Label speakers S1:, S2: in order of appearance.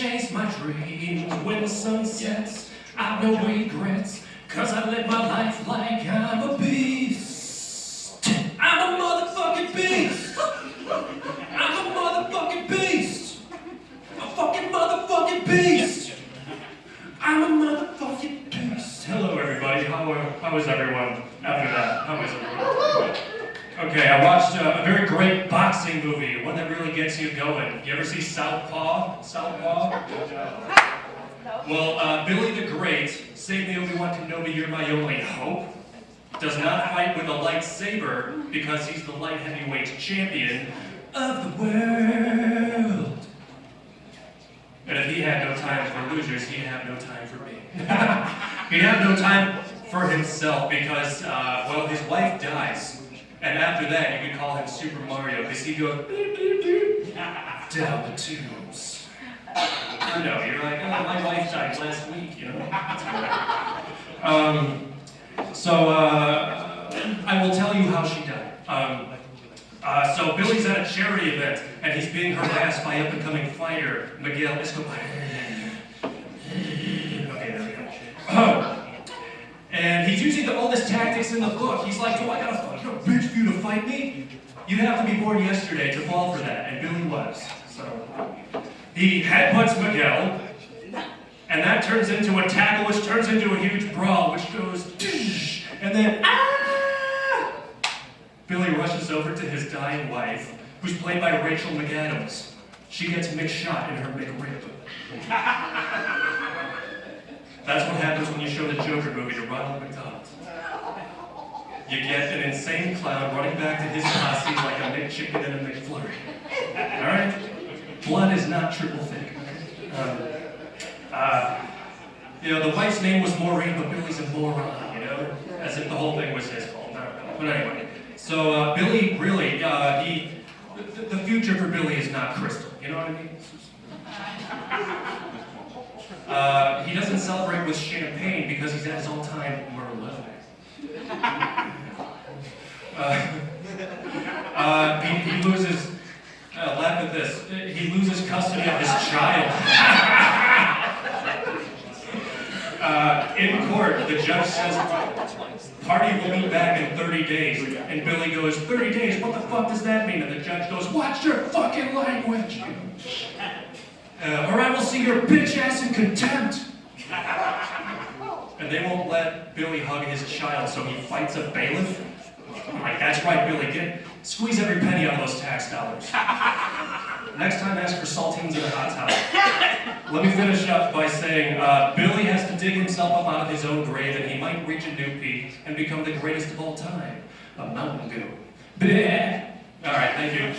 S1: chase my dreams. When the sun sets, I've no regrets, 'cause I live my life like I'm a beast. I'm a motherfucking beast. I'm a motherfucking beast. A fucking motherfucking beast. I'm a motherfucking beast. Hello everybody, how is everyone after that? How is everyone? Okay, I watched a very great boxing movie, one that really gets you going. You ever see Southpaw? Southpaw? Well, Billy the Great, save me Obi-Wan Kenobi, you're my only hope, does not fight with a lightsaber because he's the light heavyweight champion of the world. And if he had no time for losers, he'd have no time for me. He'd have no time for himself because, well, his wife dies. And after that, you could call him Super Mario because he goes down the tubes. I know, you're like, oh, my wife died last week, you know? I will tell you how she died. So Billy's at a charity event, and he's being harassed by up-and-coming fighter Miguel Escobar. Okay, there we go. And he's using the oldest tactics in the book. He's like, do I gotta fuck your bitch for you to fight me? You'd have to be born yesterday to fall for that, and Billy was. So he headbutts Miguel, and that turns into a tackle, which turns into a huge brawl, which goes, and then, ah! Billy rushes over to his dying wife, who's played by Rachel McAdams. She gets mixed shot in her McRib. That's what happens when you show the Joker movie to Ronald McDonald. You get an insane clown running back to his posse like a McChicken and a McFlurry. Alright? Blood is not triple thick. The wife's name was Maureen, but Billy's a moron, you know? As if the whole thing was his fault. But anyway. So, Billy, really, the future for Billy is not crystal. You know what I mean? He doesn't celebrate with champagne because he's at his all-time Merlot. He loses, laugh at this, he loses custody of his child. In court, the judge says, party will be back in 30 days. And Billy goes, 30 days, what the fuck does that mean? And the judge goes, watch your fucking language. Or I will see your bitch ass in contempt. And they won't let Billy hug his child, so he fights a bailiff. I'm like, that's right, Billy, squeeze every penny out of those tax dollars. Next time, ask for saltines and a hot towel. Let me finish up by saying, Billy has to dig himself up out of his own grave, and he might reach a new peak and become the greatest of all time, a Mountain Dew. Bleh. All right, thank you.